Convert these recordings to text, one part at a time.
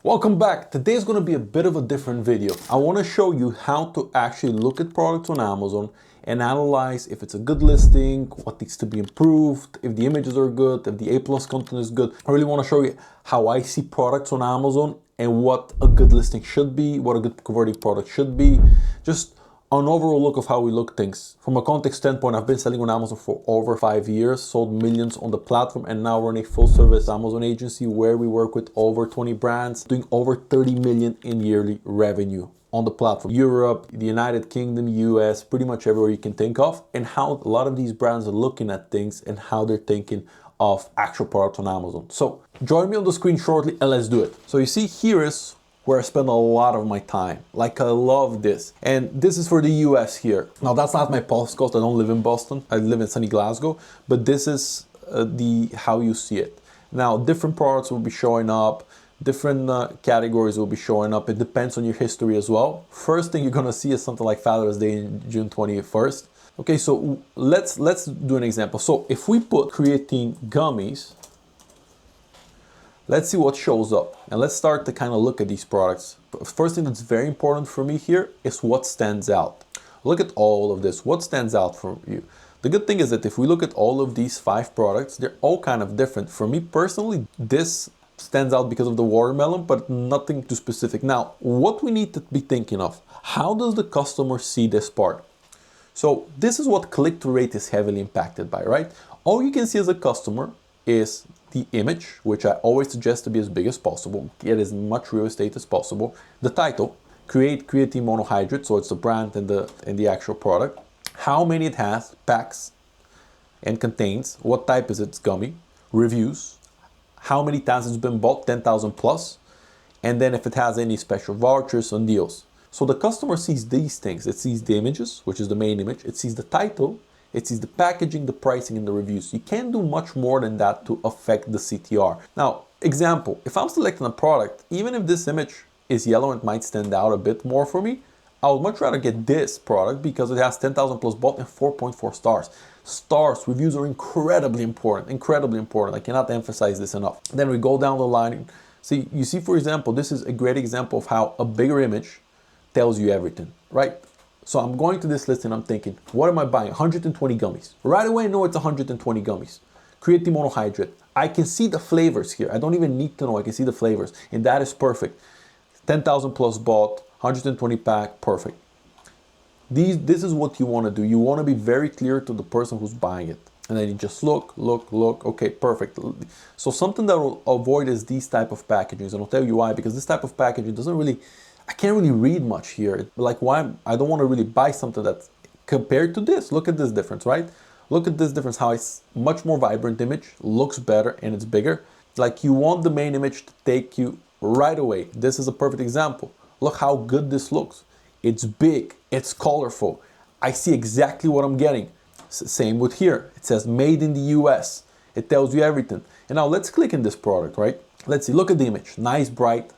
Welcome back. Today is going to be a bit of a different video. I want to show you how to actually look at products on Amazon and analyze if it's a good listing, what needs to be improved, if the images are good, if the A+ content is good. I really want to show you how I see products on Amazon and what a good listing should be, what a good converting product should be. Just an overall look of how we look things. From a context standpoint, I've been selling on Amazon for over 5 years, sold millions on the platform, and now run a full service Amazon agency where we work with over 20 brands, doing over 30 million in yearly revenue on the platform. Europe, the United Kingdom, US, pretty much everywhere you can think of, and how a lot of these brands are looking at things and how they're thinking of actual products on Amazon. So join me on the screen shortly and let's do it. So you see here is where I spend a lot of my time. Like, I love this. And this is for the US here. Now that's not my postcode, I don't live in Boston, I live in sunny Glasgow, but this is how you see it. Now different products will be showing up, different categories will be showing up. It depends on your history as well. First thing you're gonna see is something like Father's Day in June 21st. Okay, so let's do an example. So if we put creatine gummies, let's see what shows up, and let's start to kind of look at these products. First thing that's very important for me here is what stands out. Look at all of this. What stands out for you? The good thing is that if we look at all of these 5 products, they're all kind of different. For me personally, this stands out because of the watermelon, but nothing too specific. Now, what we need to be thinking of, how does the customer see this part? So this is what click-through rate is heavily impacted by, right? All you can see as a customer is the image, which I always suggest to be as big as possible, get as much real estate as possible. The title, creatine monohydrate, so it's the brand and the actual product. How many it has, packs and contains, what type is it, it's gummy, reviews, how many times it's been bought, 10,000 plus, and then if it has any special vouchers and deals. So the customer sees these things. It sees the images, which is the main image, it sees the title, it sees the packaging, the pricing, and the reviews. You can't do much more than that to affect the CTR. Now, example, if I'm selecting a product, even if this image is yellow and it might stand out a bit more for me, I would much rather get this product because it has 10,000 plus bought and 4.4 stars. Stars, reviews are incredibly important, I cannot emphasize this enough. Then we go down the line. See, you see, for example, this is a great example of how a bigger image tells you everything, right? So I'm going to this list and I'm thinking, what am I buying? 120 gummies. Right away I know it's 120 gummies. Creatine monohydrate. I can see the flavors here. I don't even need to know, I can see the flavors. And that is perfect. 10,000 plus bought, 120 pack, perfect. This is what you want to do. You want to be very clear to the person who's buying it. And then you just look, okay, perfect. So something that will avoid is these type of packagings. And I'll tell you why, because this type of packaging doesn't really, I can't really read much here. Like, why I don't want to really buy something that's compared to this. Look at this difference, right? Look at this difference, how it's much more vibrant image, looks better, and it's bigger. Like, you want the main image to take you right away. This is a perfect example. Look how good this looks. It's big, it's colorful. I see exactly what I'm getting. Same with here. It says made in the US. It tells you everything. And now let's click in this product, right? Let's see, look at the image. Nice, bright,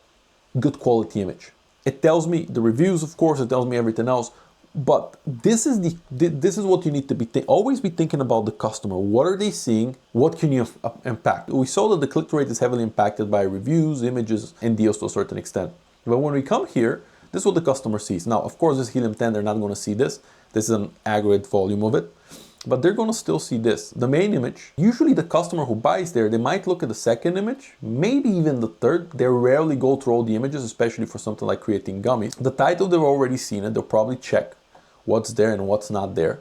good quality image. It tells me the reviews, of course, it tells me everything else, but this is what you need to be always be thinking about the customer. What are they seeing? What can you impact? We saw that the click-through rate is heavily impacted by reviews, images, and deals to a certain extent. But when we come here, this is what the customer sees. Now, of course, this helium 10, they're not going to see this. This is an aggregate volume of it, but they're going to still see this. The main image, usually the customer who buys there, they might look at the second image, maybe even the third. They rarely go through all the images, especially for something like creatine gummies. The title, they've already seen it. They'll probably check what's there and what's not there.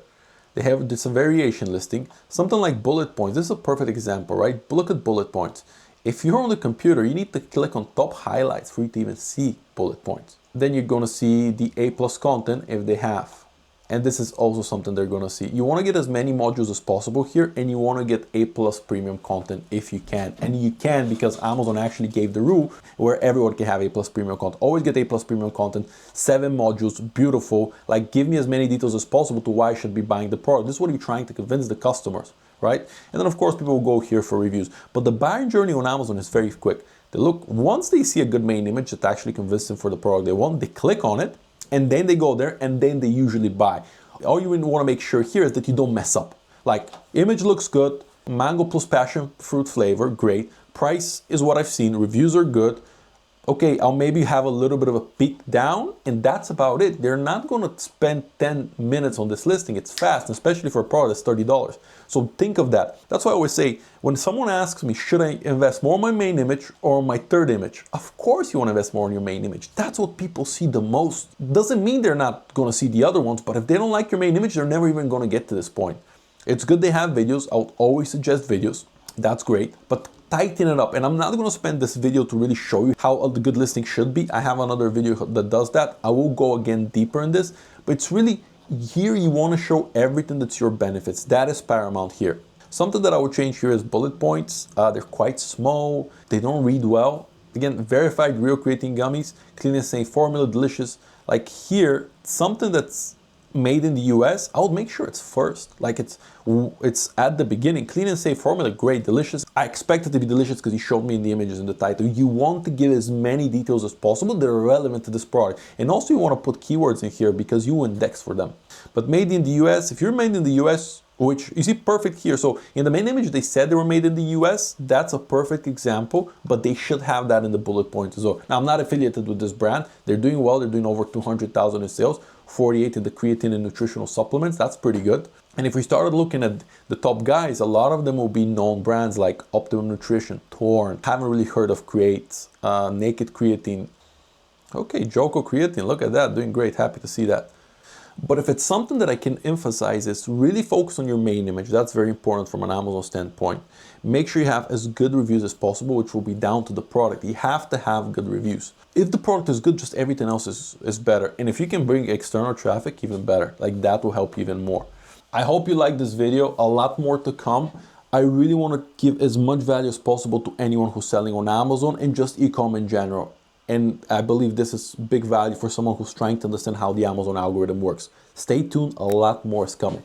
They have this a variation listing. Something like bullet points. This is a perfect example, right? Look at bullet points. If you're on the computer, you need to click on top highlights for you to even see bullet points. Then you're going to see the A+ content if they have. And this is also something they're going to see. You want to get as many modules as possible here, and you want to get A+ premium content if you can. And you can because Amazon actually gave the rule where everyone can have A+ premium content. Always get A+ premium content, 7 modules, beautiful. Like, give me as many details as possible to why I should be buying the product. This is what you're trying to convince the customers, right? And then of course people will go here for reviews. But the buying journey on Amazon is very quick. They look, once they see a good main image that actually convinces them for the product they want, they click on it, and then they go there and then they usually buy. All you want to make sure here is that you don't mess up. Like, image looks good, mango plus passion fruit flavor, great. Price is what I've seen, reviews are good. okay, I'll maybe have a little bit of a peak down, and that's about it. They're not going to spend 10 minutes on this listing. It's fast, especially for a product that's $30. So think of that. That's why I always say, when someone asks me, should I invest more on my main image or on my third image? Of course you want to invest more on your main image. That's what people see the most. Doesn't mean they're not going to see the other ones, but if they don't like your main image, they're never even going to get to this point. It's good they have videos. I would always suggest videos. That's great, but tighten it up. And I'm not going to spend this video to really show you how a good listing should be. I have another video that does that. I will go again deeper in this, but it's really here you want to show everything that's your benefits. That is paramount here. Something that I would change here is bullet points. They're quite small. They don't read well. Again, verified real creatine gummies, clean and safe formula, delicious. Like here, something that's made in the US, I would make sure it's first. Like it's at the beginning. Clean and safe formula, great, delicious. I expect it to be delicious because he showed me in the images in the title. You want to give as many details as possible that are relevant to this product. And also you want to put keywords in here because you index for them. But made in the US, if you're made in the US, which you see perfect here. So in the main image, they said they were made in the US. That's a perfect example, but they should have that in the bullet points as well. Now, I'm not affiliated with this brand. They're doing well. They're doing over 200,000 in sales, 48 in the creatine and nutritional supplements. That's pretty good. And if we started looking at the top guys, a lot of them will be known brands like Optimum Nutrition, Torn. Haven't really heard of Create, Naked Creatine. Okay, Joko Creatine, look at that, doing great. Happy to see that. But if it's something that I can emphasize is really focus on your main image. That's very important from an Amazon standpoint. Make sure you have as good reviews as possible, which will be down to the product. You have to have good reviews. If the product is good, just everything else is better. And if you can bring external traffic, even better. Like that will help you even more. I hope you liked this video. A lot more to come. I really want to give as much value as possible to anyone who's selling on Amazon and just e-com in general. And I believe this is big value for someone who's trying to understand how the Amazon algorithm works. Stay tuned, a lot more is coming.